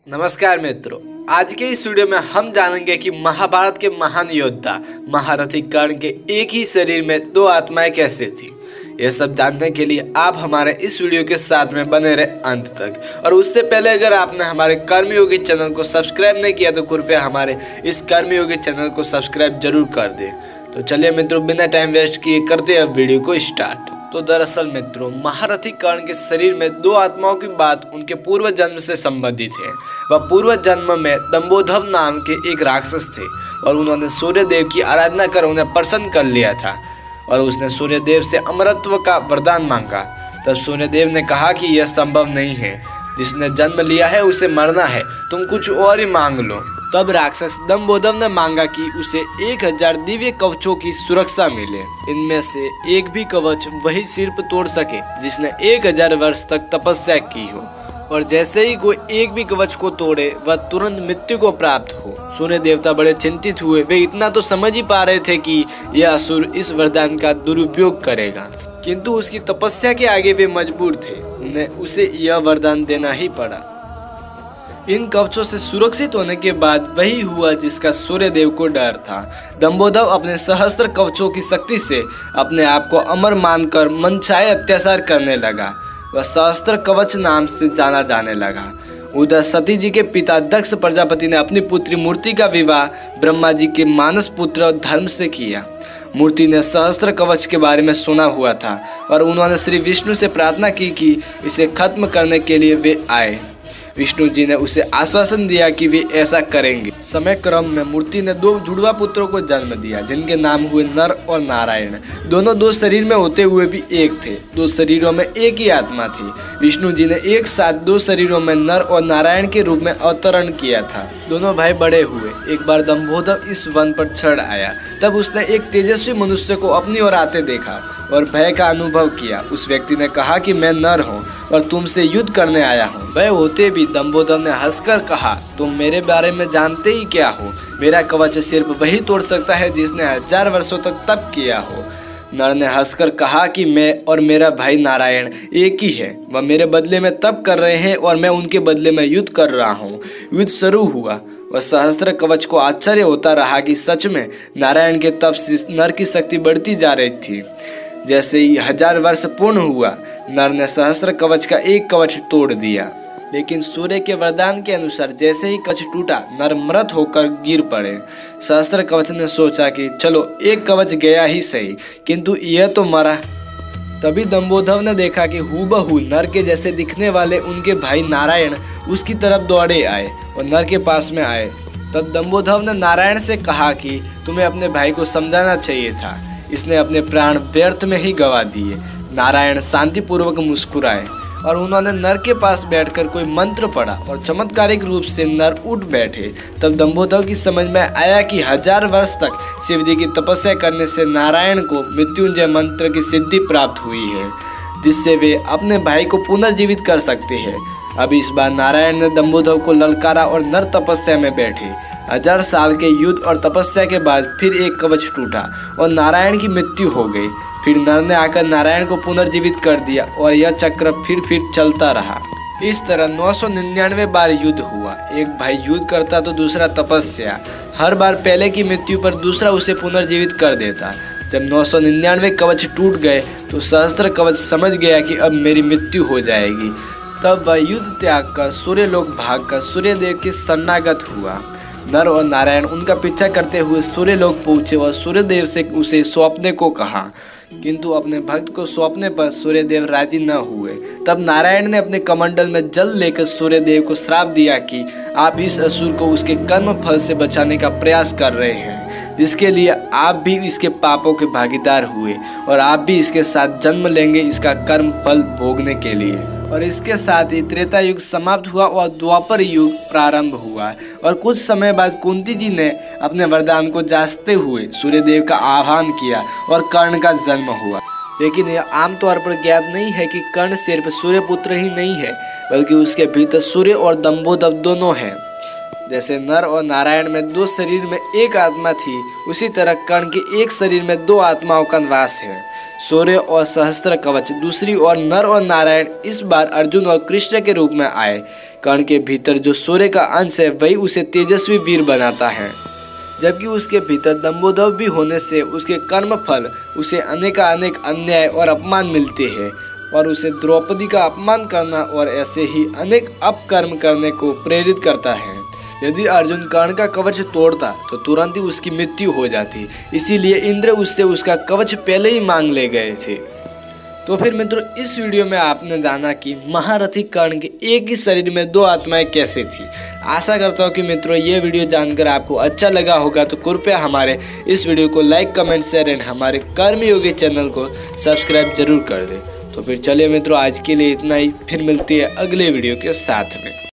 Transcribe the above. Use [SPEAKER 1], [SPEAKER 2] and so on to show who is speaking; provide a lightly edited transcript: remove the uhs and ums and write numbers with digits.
[SPEAKER 1] नमस्कार मित्रों, आज के इस वीडियो में हम जानेंगे कि महाभारत के महान योद्धा महारथी कर्ण के एक ही शरीर में दो आत्माएं कैसे थी। यह सब जानने के लिए आप हमारे इस वीडियो के साथ में बने रहे अंत तक। और उससे पहले अगर आपने हमारे कर्मयोगी चैनल को सब्सक्राइब नहीं किया तो कृपया हमारे इस कर्मयोगी चैनल को सब्सक्राइब जरूर कर दें। तो चलिए मित्रों, बिना टाइम वेस्ट किए करते हैं अब वीडियो को स्टार्ट। तो दरअसल मित्रों, महारथी कर्ण के शरीर में दो आत्माओं की बात उनके पूर्व जन्म से संबंधित है। वह पूर्व जन्म में दंभोदर नाम के एक राक्षस थे और उन्होंने सूर्य देव की आराधना कर उन्हें प्रसन्न कर लिया था और उसने सूर्य देव से अमरत्व का वरदान मांगा। तब सूर्य देव ने कहा कि यह संभव नहीं है, जिसने जन्म लिया है उसे मरना है, तुम कुछ और ही मांग लो। तब राक्षस दंभोदर ने मांगा कि उसे 1000 दिव्य कवचों की सुरक्षा मिले। इनमें से एक भी कवच वही सिर पर तोड़ सके जिसने 1000 वर्ष तक तपस्या की हो, और जैसे ही कोई एक भी कवच को तोड़े वह तुरंत मृत्यु को प्राप्त हो। सूर्य देवता बड़े चिंतित हुए। वे इतना तो समझ ही पा रहे थे कि यह असुर इस वरदान का दुरुपयोग करेगा, किंतु उसकी तपस्या के आगे वे मजबूर थे। उन्हें उसे यह वरदान देना ही पड़ा। इन कवचों से सुरक्षित होने के बाद वही हुआ जिसका सूर्य देव को डर था। दंभोदर अपने सहस्त्र कवचों की शक्ति से अपने आप को अमर मानकर मनचाहे अत्याचार करने लगा। वह सहस्त्र कवच नाम से जाना जाने लगा। उधर सती जी के पिता दक्ष प्रजापति ने अपनी पुत्री मूर्ति का विवाह ब्रह्मा जी के मानस पुत्र धर्म से किया। मूर्ति ने सहस्त्र कवच के बारे में सुना हुआ था और उन्होंने श्री विष्णु से प्रार्थना की कि इसे खत्म करने के लिए वे आए। विष्णु जी ने उसे आश्वासन दिया कि वे ऐसा करेंगे। समय क्रम में मूर्ति ने 2 जुड़वा पुत्रों को जन्म दिया, जिनके नाम हुए नर और नारायण। दोनों 2 शरीर में होते हुए भी एक थे। 2 शरीरों में एक ही आत्मा थी। विष्णु जी ने एक साथ 2 शरीरों में नर और नारायण के रूप में अवतरण किया था। दोनों भाई बड़े हुए। एक बार दंभोदर इस वन पर चढ़ आया। तब उसने एक तेजस्वी मनुष्य को अपनी ओर आते देखा और भय का अनुभव किया। उस व्यक्ति ने कहा कि मैं नर हूँ और तुमसे युद्ध करने आया हूँ। भय होते भी दंभोदर ने हंसकर कहा, तुम मेरे बारे में जानते ही क्या हो? मेरा कवच सिर्फ वही तोड़ सकता है जिसने 1000 वर्षों तक तप किया हो। नर ने हंसकर कहा कि मैं और मेरा भाई नारायण एक ही है। वह मेरे बदले में तप कर रहे हैं और मैं उनके बदले में युद्ध कर रहा हूँ। युद्ध शुरू हुआ। वह सहस्त्र कवच को आश्चर्य होता रहा कि सच में नारायण के तप से नर की शक्ति बढ़ती जा रही थी। जैसे ही 1000 वर्ष पूर्ण हुआ, नर ने सहस्त्र कवच का एक कवच तोड़ दिया, लेकिन सूर्य के वरदान के अनुसार जैसे ही कवच टूटा, नर मृत होकर गिर पड़े। सहस्त्र कवच ने सोचा कि चलो एक कवच गया ही सही, किंतु यह तो मरा। तभी दंभोदर ने देखा कि हूबहू नर के जैसे दिखने वाले उनके भाई नारायण उसकी तरफ दौड़े आए और नर के पास में आए। तब दंभोदर ने नारायण से कहा कि तुम्हें अपने भाई को समझाना चाहिए था, इसने अपने प्राण व्यर्थ में ही गंवा दिए। नारायण शांतिपूर्वक मुस्कुराए और उन्होंने नर के पास बैठकर कोई मंत्र पढ़ा और चमत्कारिक रूप से नर उठ बैठे। तब दंभोदर की समझ में आया कि 1000 वर्ष तक शिव जी की तपस्या करने से नारायण को मृत्युंजय मंत्र की सिद्धि प्राप्त हुई है, जिससे वे अपने भाई को पुनर्जीवित कर सकते हैं। अब इस बार नारायण ने दंभोदर को ललकारा और नर तपस्या में बैठे। 1000 साल के युद्ध और तपस्या के बाद फिर एक कवच टूटा और नारायण की मृत्यु हो गई। फिर नर ने आकर नारायण को पुनर्जीवित कर दिया और यह चक्र फिर चलता रहा। इस तरह 999 बार युद्ध हुआ। एक भाई युद्ध करता तो दूसरा तपस्या। हर बार पहले की मृत्यु पर दूसरा उसे पुनर्जीवित कर देता। जब 999 कवच टूट गए तो सहस्त्र कवच समझ गया कि अब मेरी मृत्यु हो जाएगी। तब वह युद्ध त्याग कर सूर्यलोक भागकर सूर्यदेव के शरणागत हुआ। नर और नारायण उनका पीछा करते हुए सूर्यलोक पहुंचे और सूर्यदेव से उसे सौंपने को कहा, किंतु अपने भक्त को सौंपने पर सूर्यदेव राजी न हुए। तब नारायण ने अपने कमंडल में जल लेकर सूर्यदेव को श्राप दिया कि आप इस असुर को उसके कर्म फल से बचाने का प्रयास कर रहे हैं, जिसके लिए आप भी इसके पापों के भागीदार हुए और आप भी इसके साथ जन्म लेंगे इसका कर्म फल भोगने के लिए। और इसके साथ ही त्रेता युग समाप्त हुआ और द्वापर युग प्रारंभ हुआ। और कुछ समय बाद कुंती जी ने अपने वरदान को जांचते हुए सूर्यदेव का आह्वान किया और कर्ण का जन्म हुआ। लेकिन यह आमतौर पर ज्ञात नहीं है कि कर्ण सिर्फ सूर्यपुत्र ही नहीं है, बल्कि उसके भीतर सूर्य और दंभोदर दोनों हैं। जैसे नर और नारायण में 2 शरीर में एक आत्मा थी, उसी तरह कर्ण के एक शरीर में 2 आत्माओं का निवास है। सूर्य और सहस्त्र कवच। दूसरी ओर नर और नारायण इस बार अर्जुन और कृष्ण के रूप में आए, कर्ण के भीतर जो सूर्य का अंश है वही उसे तेजस्वी वीर बनाता है, जबकि उसके भीतर दम्भोदर भी होने से उसके कर्म फल उसे अनेक अन्याय और अपमान मिलते हैं और उसे द्रौपदी का अपमान करना और ऐसे ही अनेक अपकर्म करने को प्रेरित करता है। यदि अर्जुन कर्ण का कवच तोड़ता तो तुरंत ही उसकी मृत्यु हो जाती, इसीलिए इंद्र उससे उसका कवच पहले ही मांग ले गए थे। तो फिर मित्रों, इस वीडियो में आपने जाना कि महारथी कर्ण के एक ही शरीर में दो आत्माएं कैसे थी। आशा करता हूँ कि मित्रों ये वीडियो जानकर आपको अच्छा लगा होगा, तो कृपया हमारे इस वीडियो को लाइक, कमेंट, शेयर एंड हमारे कर्मयोगी चैनल को सब्सक्राइब जरूर कर दें। तो फिर चलिए मित्रों, आज के लिए इतना ही, फिर मिलती है अगले वीडियो के साथ में।